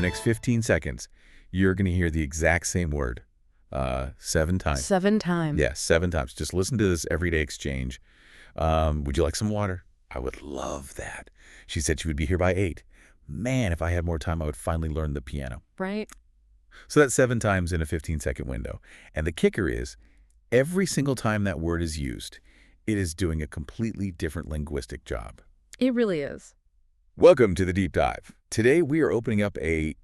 the next 15 seconds, you're going to hear the exact same word 7 times. 7 times. Yeah, 7 times. Just listen to this everyday exchange. Would you like some water? I would love that. She said she would be here by 8. Man, if I had more time, I would finally learn the piano. Right. So that's 7 times in a 15-second window. And the kicker is, every single time that word is used, it is doing a completely different linguistic job. It really is. Welcome to the Deep Dive. Today, we are opening up a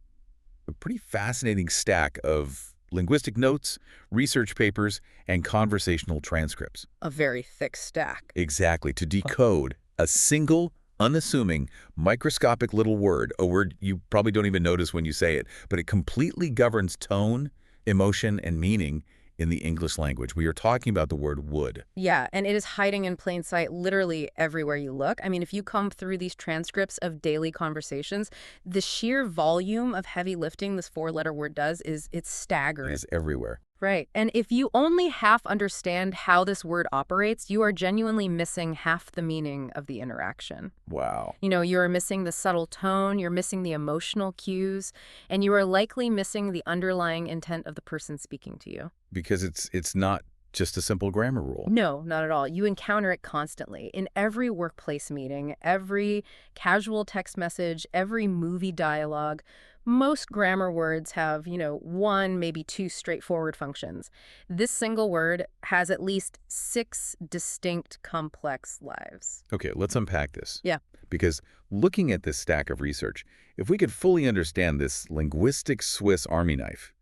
pretty fascinating stack of linguistic notes, research papers, and conversational transcripts. A very thick stack. Exactly, to decode a single, unassuming, microscopic little word, a word you probably don't even notice when you say it, but it completely governs tone, emotion, and meaning in the English language. We are talking about the word would. Yeah, and it is hiding in plain sight literally everywhere you look. I mean, if you comb through these transcripts of daily conversations, the sheer volume of heavy lifting this 4-letter word does it's staggering. It is everywhere. Right. And if you only half understand how this word operates, you are genuinely missing half the meaning of the interaction. Wow. You know, you are missing the subtle tone, you're missing the emotional cues, and you are likely missing the underlying intent of the person speaking to you. Because it's not just a simple grammar rule. No, not at all. You encounter it constantly in every workplace meeting, every casual text message, every movie dialogue. Most grammar words have, 1, maybe 2 straightforward functions. This single word has at least 6 distinct complex lives. Okay, let's unpack this. Yeah. Because looking at this stack of research, if we could fully understand this linguistic Swiss Army knife,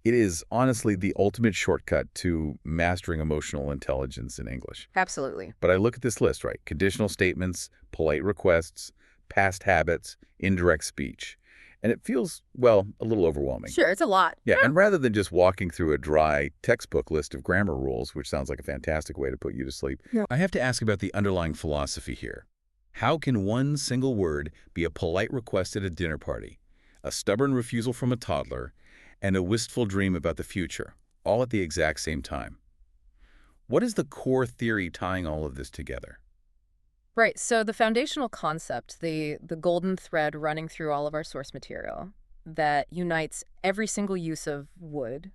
it is honestly the ultimate shortcut to mastering emotional intelligence in English. Absolutely. But I look at this list, right? Conditional statements, polite requests, past habits, indirect speech. And it feels, well, a little overwhelming. Sure, it's a lot. Yeah, and rather than just walking through a dry textbook list of grammar rules, which sounds like a fantastic way to put you to sleep, I have to ask about the underlying philosophy here. How can one single word be a polite request at a dinner party, a stubborn refusal from a toddler, and a wistful dream about the future, all at the exact same time? What is the core theory tying all of this together? Right. So the foundational concept, the golden thread running through all of our source material that unites every single use of would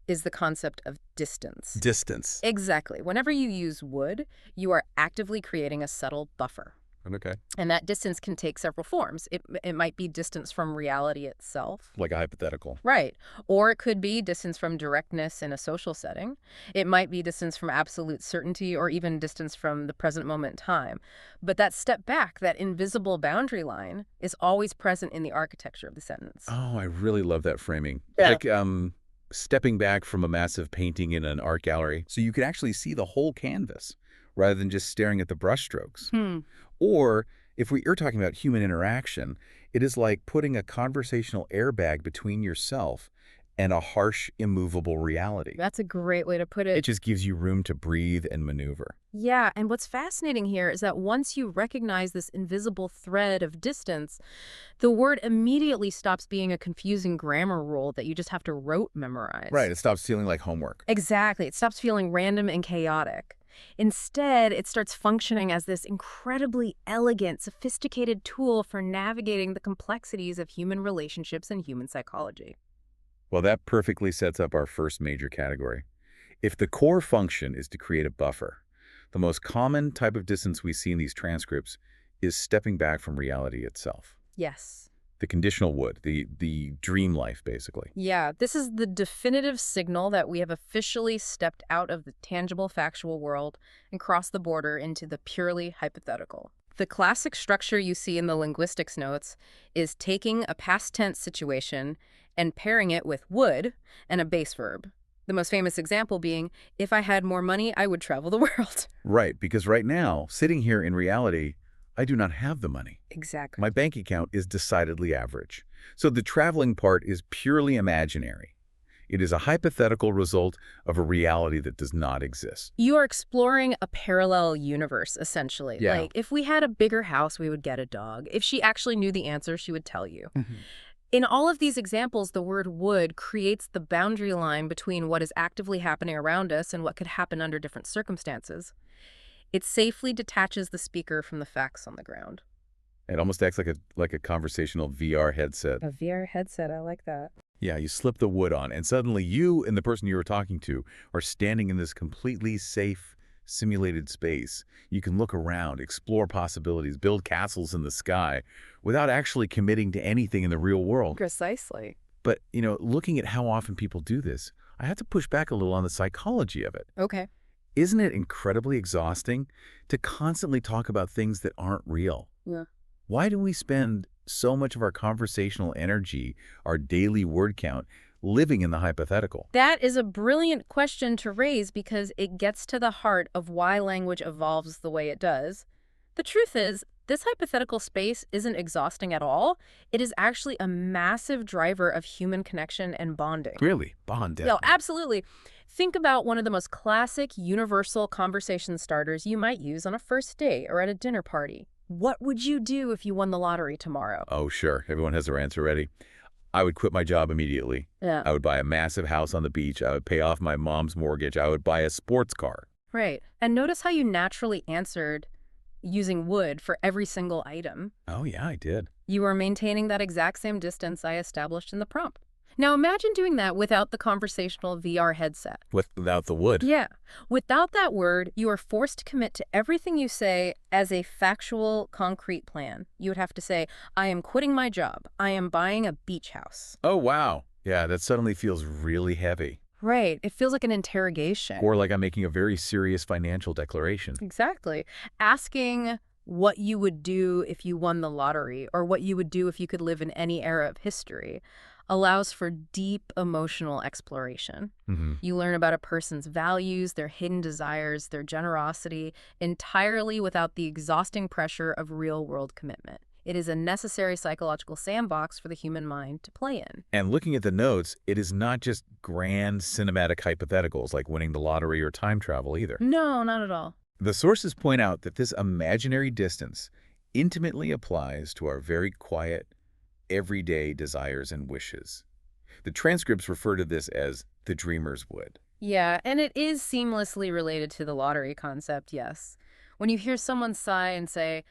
is the concept of distance. Distance. Exactly. Whenever you use would, you are actively creating a subtle buffer. Okay. And that distance can take several forms. It might be distance from reality itself. Like a hypothetical. Right. Or it could be distance from directness in a social setting. It might be distance from absolute certainty or even distance from the present moment in time. But that step back, that invisible boundary line, is always present in the architecture of the sentence. Oh, I really love that framing. Yeah. Like stepping back from a massive painting in an art gallery so you could actually see the whole canvas rather than just staring at the brushstrokes. Or if you're talking about human interaction, it is like putting a conversational airbag between yourself and a harsh, immovable reality. That's a great way to put it. It just gives you room to breathe and maneuver. Yeah, and what's fascinating here is that once you recognize this invisible thread of distance, the word immediately stops being a confusing grammar rule that you just have to rote memorize. Right, it stops feeling like homework. Exactly. It stops feeling random and chaotic. Instead, it starts functioning as this incredibly elegant, sophisticated tool for navigating the complexities of human relationships and human psychology. Well, that perfectly sets up our first major category. If the core function is to create a buffer, the most common type of distance we see in these transcripts is stepping back from reality itself. Yes. The conditional would, the dream life, basically. Yeah, this is the definitive signal that we have officially stepped out of the tangible, factual world and crossed the border into the purely hypothetical. The classic structure you see in the linguistics notes is taking a past tense situation and pairing it with would and a base verb. The most famous example being, if I had more money, I would travel the world. Right, because right now, sitting here in reality, I do not have the money. Exactly. My bank account is decidedly average. So the traveling part is purely imaginary. It is a hypothetical result of a reality that does not exist. You are exploring a parallel universe, essentially. Yeah. Like, if we had a bigger house, we would get a dog. If she actually knew the answer, she would tell you. In all of these examples, the word would creates the boundary line between what is actively happening around us and what could happen under different circumstances. It safely detaches the speaker from the facts on the ground. It almost acts like a conversational VR headset. A VR headset, I like that. Yeah, you slip the wood on, and suddenly you and the person you were talking to are standing in this completely safe, simulated space. You can look around, explore possibilities, build castles in the sky without actually committing to anything in the real world. Precisely. But, looking at how often people do this, I have to push back a little on the psychology of it. Okay. Isn't it incredibly exhausting to constantly talk about things that aren't real? Yeah. Why do we spend so much of our conversational energy, our daily word count, living in the hypothetical? That is a brilliant question to raise because it gets to the heart of why language evolves the way it does. The truth is, this hypothetical space isn't exhausting at all. It is actually a massive driver of human connection and bonding. Really? Bond No, definitely. absolutely. Think about one of the most classic universal conversation starters you might use on a first date or at a dinner party. What would you do if you won the lottery tomorrow? Oh, sure. Everyone has their answer ready. I would quit my job immediately. Yeah. I would buy a massive house on the beach. I would pay off my mom's mortgage. I would buy a sports car. Right. And notice how you naturally answered using would for every single item. Oh, yeah, I did. You are maintaining that exact same distance I established in the prompt. Now imagine doing that without the conversational VR headset. Without the wood. Yeah. Without that word, you are forced to commit to everything you say as a factual, concrete plan. You would have to say, I am quitting my job. I am buying a beach house. Oh, wow. Yeah, that suddenly feels really heavy. Right. It feels like an interrogation. Or like I'm making a very serious financial declaration. Exactly. Asking what you would do if you won the lottery or what you would do if you could live in any era of history allows for deep emotional exploration. Mm-hmm. You learn about a person's values, their hidden desires, their generosity, entirely without the exhausting pressure of real-world commitment. It is a necessary psychological sandbox for the human mind to play in. And looking at the notes, it is not just grand cinematic hypotheticals like winning the lottery or time travel either. No, not at all. The sources point out that this imaginary distance intimately applies to our very quiet, everyday desires and wishes. The transcripts refer to this as the dreamer's wood. Yeah, and it is seamlessly related to the lottery concept, yes. When you hear someone sigh and say,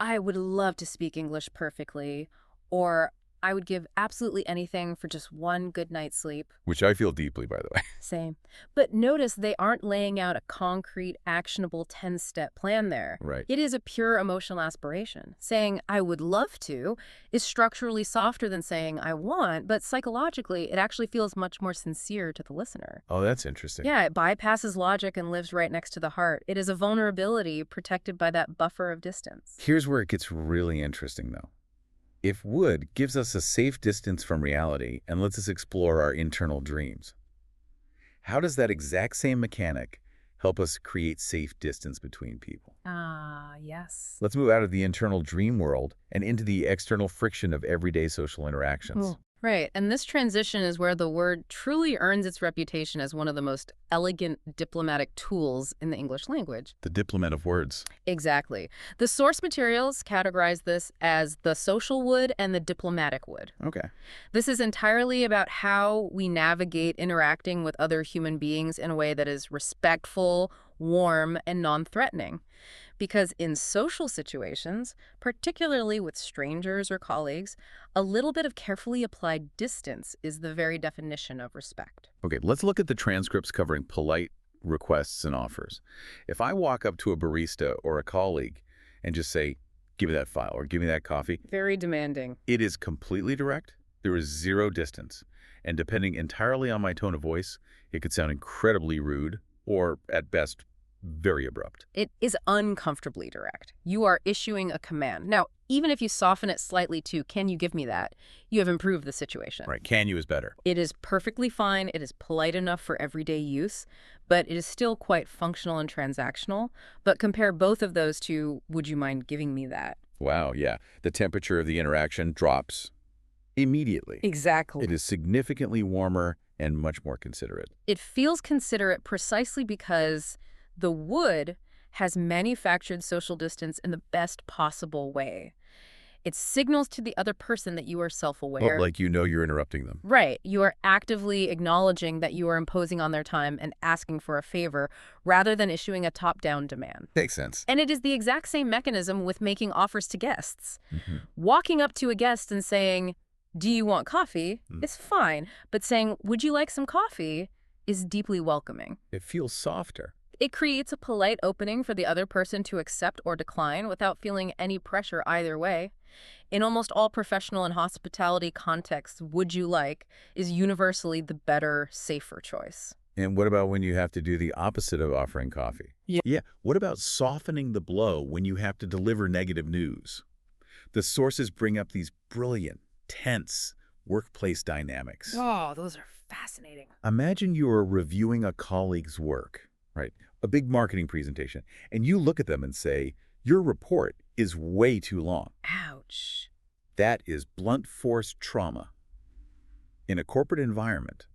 I would love to speak English perfectly, or I would give absolutely anything for just one good night's sleep. Which I feel deeply, by the way. Same. But notice they aren't laying out a concrete, actionable 10-step plan there. Right. It is a pure emotional aspiration. Saying, I would love to, is structurally softer than saying, I want, but psychologically, it actually feels much more sincere to the listener. Oh, that's interesting. Yeah, it bypasses logic and lives right next to the heart. It is a vulnerability protected by that buffer of distance. Here's where it gets really interesting, though. If wood gives us a safe distance from reality and lets us explore our internal dreams, how does that exact same mechanic help us create safe distance between people? Ah, yes. Let's move out of the internal dream world and into the external friction of everyday social interactions. Cool. Right, and this transition is where the word truly earns its reputation as one of the most elegant diplomatic tools in the English language. The diplomat of words. Exactly. The source materials categorize this as the social wood and the diplomatic wood. Okay. This is entirely about how we navigate interacting with other human beings in a way that is respectful, warm, and non-threatening. Because in social situations, particularly with strangers or colleagues, a little bit of carefully applied distance is the very definition of respect. Okay, let's look at the transcripts covering polite requests and offers. If I walk up to a barista or a colleague and just say, give me that file or give me that coffee, Very demanding. it is completely direct. There is zero distance. And depending entirely on my tone of voice, it could sound incredibly rude or, at best, very abrupt. It is uncomfortably direct. You are issuing a command. Now, even if you soften it slightly to, can you give me that, you have improved the situation. Right, can you is better. It is perfectly fine. It is polite enough for everyday use, but it is still quite functional and transactional. But compare both of those to, would you mind giving me that? Wow, yeah. The temperature of the interaction drops immediately. Exactly. It is significantly warmer and much more considerate. It feels considerate precisely because the wood has manufactured social distance in the best possible way. It signals to the other person that you are But self-aware. like you're interrupting them. Right. You are actively acknowledging that you are imposing on their time and asking for a favor rather than issuing a top-down demand. Makes sense. And it is the exact same mechanism with making offers to guests. Mm-hmm. Walking up to a guest and saying, "Do you want coffee?" is fine, but saying, "Would you like some coffee?" is deeply welcoming. It feels softer. It creates a polite opening for the other person to accept or decline without feeling any pressure either way. In almost all professional and hospitality contexts, "would you like" is universally the better, safer choice. And what about when you have to do the opposite of offering coffee? Yeah. What about softening the blow when you have to deliver negative news? The sources bring up these brilliant, tense workplace dynamics. Oh, those are fascinating. Imagine you are reviewing a colleague's work, right? A big marketing presentation, and you look at them and say, your report is way too long. Ouch. That is blunt force trauma. In a corporate environment,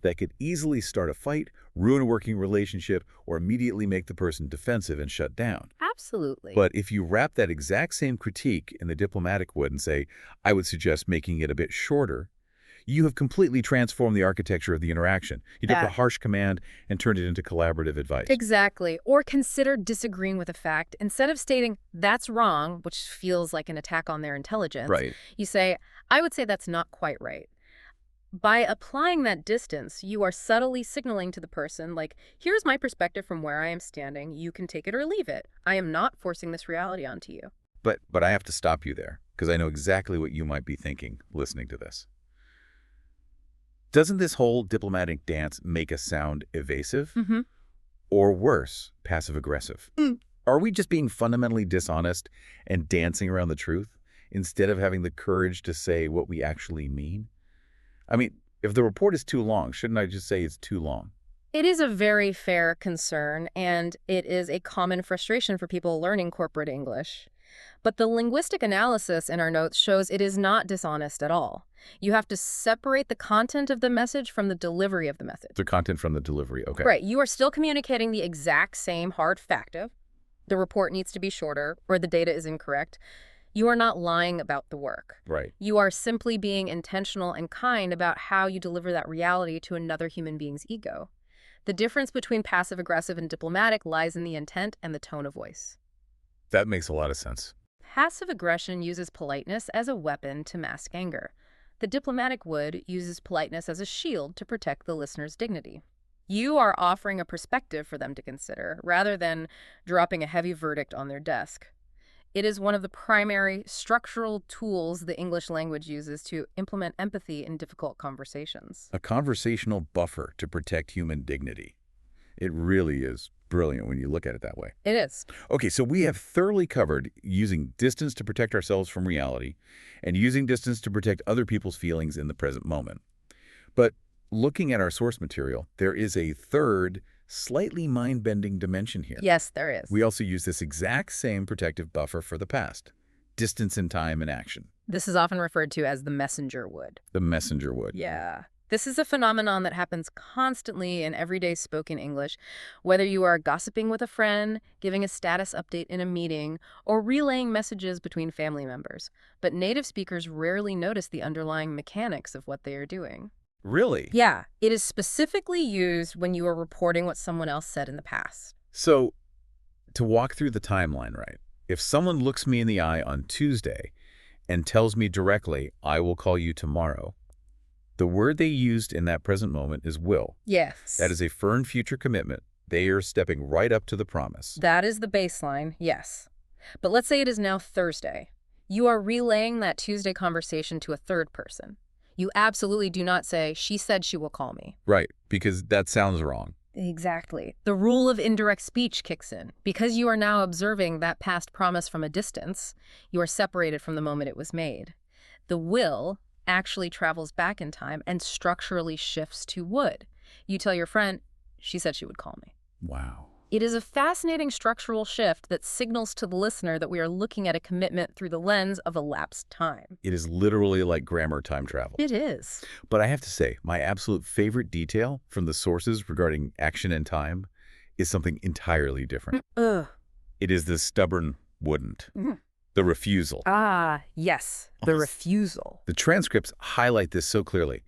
that could easily start a fight, ruin a working relationship, or immediately make the person defensive and shut down. Absolutely. But if you wrap that exact same critique in the diplomatic wood and say, I would suggest making it a bit shorter, you have completely transformed the architecture of the interaction. You took a harsh command and turned it into collaborative advice. Exactly. Or consider disagreeing with a fact. Instead of stating, "That's wrong," which feels like an attack on their intelligence, Right. you say, "I would say that's not quite right." By applying that distance, you are subtly signaling to the person, like, "Here's my perspective from where I am standing. You can take it or leave it. I am not forcing this reality onto you." But I have to stop you there, because I know exactly what you might be thinking listening to this. Doesn't this whole diplomatic dance make us sound evasive? Mm-hmm. Or worse, passive-aggressive? Are we just being fundamentally dishonest and dancing around the truth instead of having the courage to say what we actually mean? I mean, if the report is too long, shouldn't I just say it's too long? It is a very fair concern, and it is a common frustration for people learning corporate English. But the linguistic analysis in our notes shows it is not dishonest at all. You have to separate the content of the message from the delivery of the message. The content from the delivery, okay. Right. You are still communicating the exact same hard fact of the report needs to be shorter or the data is incorrect. You are not lying about the work. Right. You are simply being intentional and kind about how you deliver that reality to another human being's ego. The difference between passive-aggressive and diplomatic lies in the intent and the tone of voice. That makes a lot of sense. Passive aggression uses politeness as a weapon to mask anger. The diplomatic would uses politeness as a shield to protect the listener's dignity. You are offering a perspective for them to consider, rather than dropping a heavy verdict on their desk. It is one of the primary structural tools the English language uses to implement empathy in difficult conversations. A conversational buffer to protect human dignity. It really is brilliant when you look at it that way. It is. Okay, so we have thoroughly covered using distance to protect ourselves from reality and using distance to protect other people's feelings in the present moment. But looking at our source material, there is a third, slightly mind-bending dimension here. Yes, there is. We also use this exact same protective buffer for the past. Distance in time and action. This is often referred to as the messenger would. The messenger would. Yeah. This is a phenomenon that happens constantly in everyday spoken English, whether you are gossiping with a friend, giving a status update in a meeting, or relaying messages between family members. But native speakers rarely notice the underlying mechanics of what they are doing. Really? Yeah, it is specifically used when you are reporting what someone else said in the past. So, to walk through the timeline, right? If someone looks me in the eye on Tuesday and tells me directly, I will call you tomorrow, the word they used in that present moment is will. Yes. That is a firm future commitment. They are stepping right up to the promise. That is the baseline, yes. But let's say it is now Thursday. You are relaying that Tuesday conversation to a third person. You absolutely do not say, "She said she will call me." Right, because that sounds wrong. Exactly. The rule of indirect speech kicks in. Because you are now observing that past promise from a distance, you are separated from the moment it was made. The will actually travels back in time and structurally shifts to would. You tell your friend, "She said she would call me." Wow. It is a fascinating structural shift that signals to the listener that we are looking at a commitment through the lens of elapsed time. It is literally like grammar time travel. It is. But I have to say, my absolute favorite detail from the sources regarding action and time is something entirely different. Ugh. It is the stubborn wouldn't. Mhm. The refusal. Ah, yes, the refusal. The transcripts highlight this so clearly.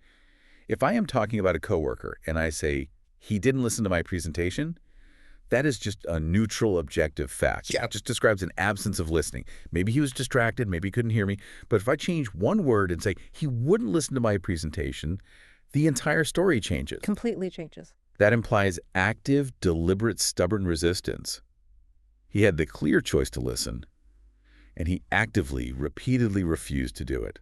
If I am talking about a coworker and I say, he didn't listen to my presentation, that is just a neutral, objective fact. Yeah. It just describes an absence of listening. Maybe he was distracted, maybe he couldn't hear me. But if I change one word and say, he wouldn't listen to my presentation, the entire story changes. Completely changes. That implies active, deliberate, stubborn resistance. He had the clear choice to listen, and he actively, repeatedly refused to do it.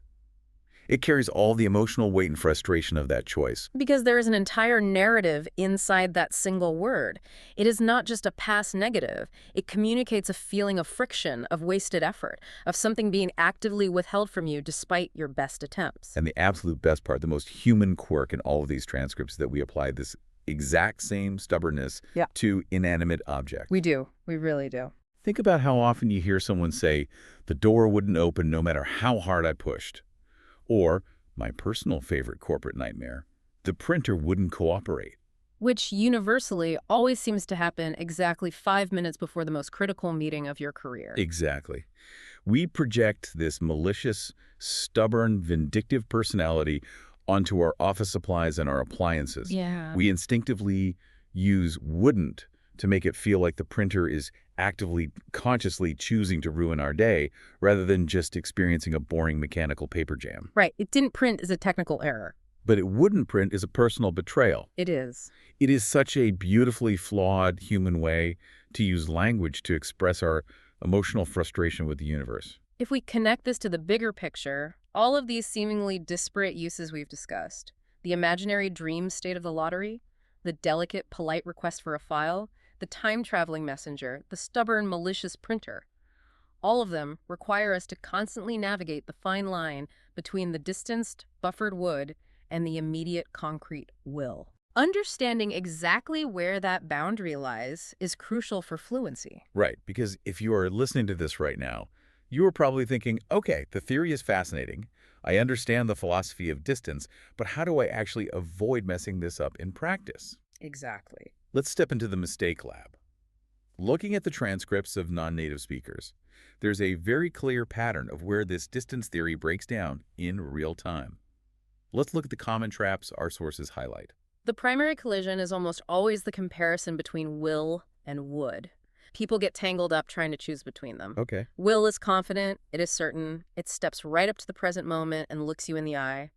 It carries all the emotional weight and frustration of that choice. Because there is an entire narrative inside that single word. It is not just a past negative. It communicates a feeling of friction, of wasted effort, of something being actively withheld from you despite your best attempts. And the absolute best part, the most human quirk in all of these transcripts, is that we apply this exact same stubbornness to inanimate objects. We do. We really do. Think about how often you hear someone say, the door wouldn't open no matter how hard I pushed. Or, my personal favorite corporate nightmare, the printer wouldn't cooperate. Which universally always seems to happen exactly 5 minutes before the most critical meeting of your career. Exactly. We project this malicious, stubborn, vindictive personality onto our office supplies and our appliances. Yeah. We instinctively use wouldn't to make it feel like the printer is actively, consciously choosing to ruin our day rather than just experiencing a boring mechanical paper jam. Right. It didn't print is a technical error. But it wouldn't print is a personal betrayal. It is. It is such a beautifully flawed human way to use language to express our emotional frustration with the universe. If we connect this to the bigger picture, all of these seemingly disparate uses we've discussed, the imaginary dream state of the lottery, the delicate, polite request for a file, the time-traveling messenger, the stubborn, malicious printer, all of them require us to constantly navigate the fine line between the distanced, buffered wood and the immediate, concrete will. Understanding exactly where that boundary lies is crucial for fluency. Right, because if you are listening to this right now, you are probably thinking, okay, the theory is fascinating. I understand the philosophy of distance, but how do I actually avoid messing this up in practice? Exactly. Let's step into the mistake lab. Looking at the transcripts of non-native speakers, there's a very clear pattern of where this distance theory breaks down in real time. Let's look at the common traps our sources highlight. The primary collision is almost always the comparison between will and would. People get tangled up trying to choose between them. Okay. Will is confident, it is certain, it steps right up to the present moment and looks you in the eye.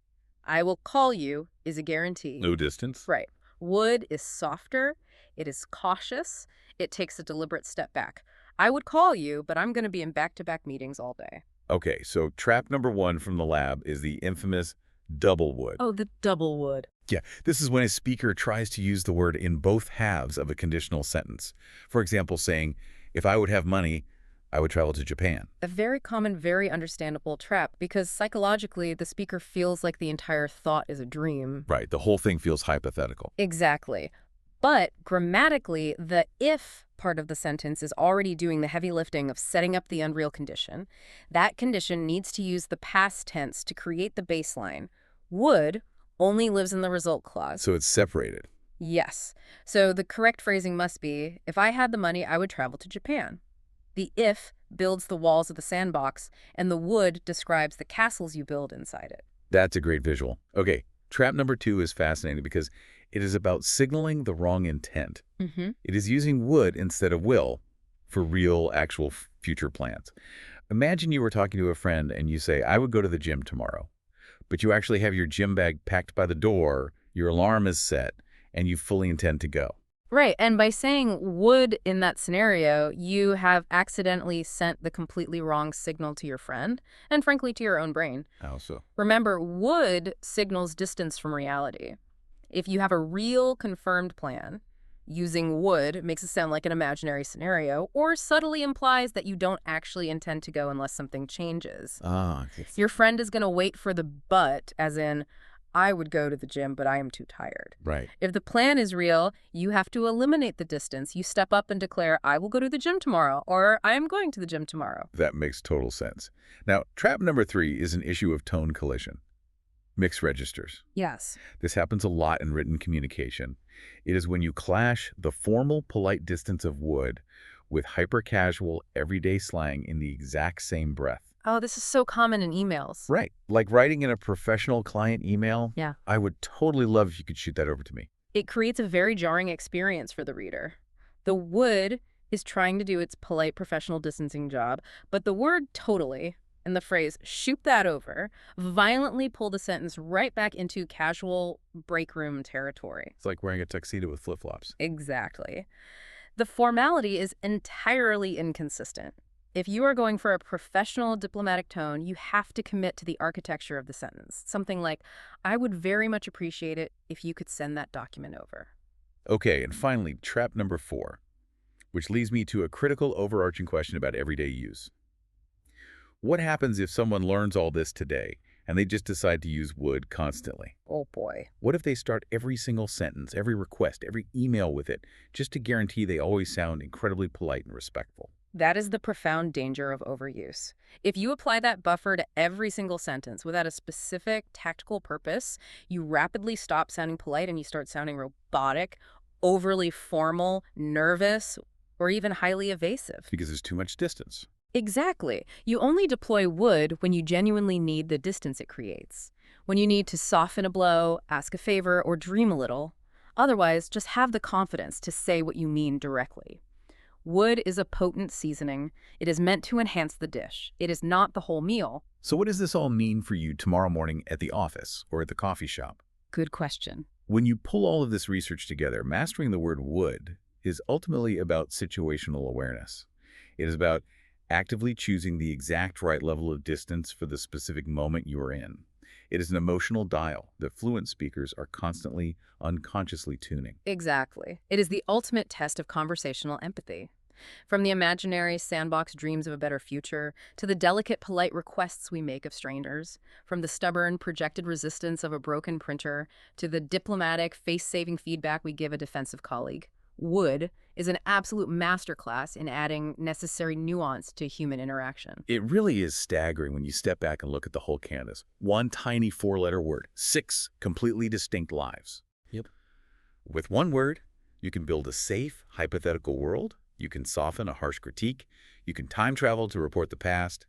I will call you is a guarantee. No distance. Right. Would is softer, it is cautious, it takes a deliberate step back. I would call you, but I'm going to be in back-to-back meetings all day. Okay, so trap number 1 from the lab is the infamous double would. Oh, the double would. Yeah, this is when a speaker tries to use the word in both halves of a conditional sentence. For example, saying, if I would have money, I would travel to Japan. A very common, very understandable trap because psychologically the speaker feels like the entire thought is a dream. Right, the whole thing feels hypothetical. Exactly. But grammatically, the if part of the sentence is already doing the heavy lifting of setting up the unreal condition. That condition needs to use the past tense to create the baseline. Would only lives in the result clause. So it's separated. Yes. So the correct phrasing must be, if I had the money, I would travel to Japan. The if builds the walls of the sandbox, and the would describes the castles you build inside it. That's a great visual. Okay, trap number 2 is fascinating because it is about signaling the wrong intent. It is using would instead of will for real, actual future plans. Imagine you were talking to a friend and you say, I would go to the gym tomorrow. But you actually have your gym bag packed by the door, your alarm is set, and you fully intend to go. Right, and by saying would in that scenario, you have accidentally sent the completely wrong signal to your friend, and frankly to your own brain. How so? Remember, would signals distance from reality. If you have a real confirmed plan, using would makes it sound like an imaginary scenario, or subtly implies that you don't actually intend to go unless something changes. Your friend is going to wait for the but, as in, I would go to the gym, but I am too tired. Right. If the plan is real, you have to eliminate the distance. You step up and declare, I will go to the gym tomorrow, or I am going to the gym tomorrow. That makes total sense. Now, trap number 3 is an issue of tone collision. Mixed registers. Yes. This happens a lot in written communication. It is when you clash the formal, polite distance of would with hyper-casual, everyday slang in the exact same breath. Oh, this is so common in emails. Right. Like writing in a professional client email. Yeah. I would totally love if you could shoot that over to me. It creates a very jarring experience for the reader. The would is trying to do its polite professional distancing job, but the word totally and the phrase shoot that over violently pull the sentence right back into casual break room territory. It's like wearing a tuxedo with flip-flops. Exactly. The formality is entirely inconsistent. If you are going for a professional diplomatic tone, you have to commit to the architecture of the sentence. Something like, I would very much appreciate it if you could send that document over. Okay, and finally, trap number 4, which leads me to a critical overarching question about everyday use. What happens if someone learns all this today and they just decide to use would constantly? Oh boy. What if they start every single sentence, every request, every email with it, just to guarantee they always sound incredibly polite and respectful? That is the profound danger of overuse. If you apply that buffer to every single sentence without a specific tactical purpose, you rapidly stop sounding polite and you start sounding robotic, overly formal, nervous, or even highly evasive. Because there's too much distance. Exactly. You only deploy would when you genuinely need the distance it creates. When you need to soften a blow, ask a favor, or dream a little. Otherwise, just have the confidence to say what you mean directly. Wood is a potent seasoning. It is meant to enhance the dish. It is not the whole meal. So what does this all mean for you tomorrow morning at the office or at the coffee shop? Good question. When you pull all of this research together, mastering the word would is ultimately about situational awareness. It is about actively choosing the exact right level of distance for the specific moment you are in. It is an emotional dial that fluent speakers are constantly, unconsciously tuning. Exactly. It is the ultimate test of conversational empathy. From the imaginary sandbox dreams of a better future to the delicate, polite requests we make of strangers, from the stubborn, projected resistance of a broken printer to the diplomatic, face-saving feedback we give a defensive colleague, would is an absolute masterclass in adding necessary nuance to human interaction. It really is staggering when you step back and look at the whole canvas. One tiny 4-letter word, 6 completely distinct lives. Yep. With one word, you can build a safe, hypothetical world, you can soften a harsh critique, you can time travel to report the past,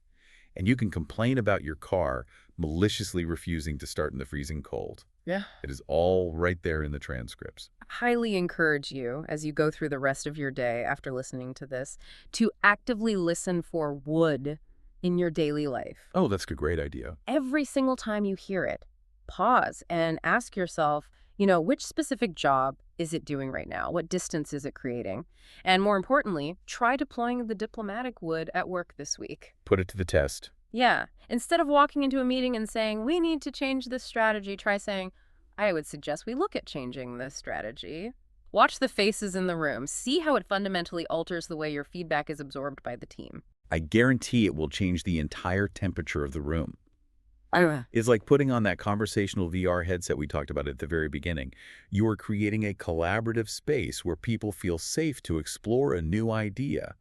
and you can complain about your car maliciously refusing to start in the freezing cold. Yeah. It is all right there in the transcripts. Highly encourage you, as you go through the rest of your day after listening to this, to actively listen for would in your daily life. Oh, that's a great idea. Every single time you hear it, pause and ask yourself, which specific job is it doing right now? What distance is it creating? And more importantly, try deploying the diplomatic would at work this week. Put it to the test. Yeah. Instead of walking into a meeting and saying, we need to change this strategy, try saying, I would suggest we look at changing this strategy. Watch the faces in the room. See how it fundamentally alters the way your feedback is absorbed by the team. I guarantee it will change the entire temperature of the room. Oh, It's like putting on that conversational VR headset we talked about at the very beginning. You are creating a collaborative space where people feel safe to explore a new idea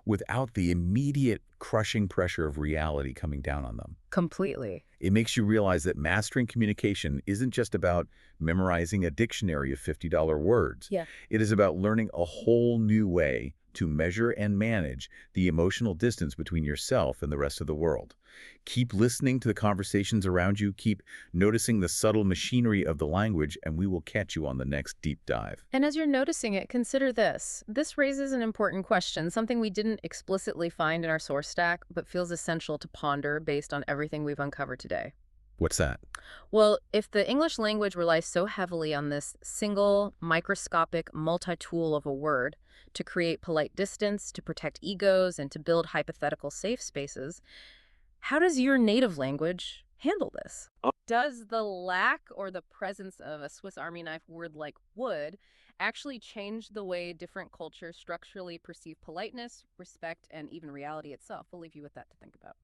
without the immediate crushing pressure of reality coming down on them. completely. It makes you realize that mastering communication isn't just about memorizing a dictionary of $50 words. Yeah. It is about learning a whole new way to measure and manage the emotional distance between yourself and the rest of the world. Keep listening to the conversations around you, keep noticing the subtle machinery of the language, and we will catch you on the next deep dive. And as you're noticing it, consider this. This raises an important question, something we didn't explicitly find in our source stack, but feels essential to ponder based on everything we've uncovered today. What's that? Well, if the English language relies so heavily on this single, microscopic, multi-tool of a word to create polite distance, to protect egos, and to build hypothetical safe spaces, how does your native language handle this? Does the lack or the presence of a Swiss Army knife word like would actually change the way different cultures structurally perceive politeness, respect, and even reality itself? We'll leave you with that to think about.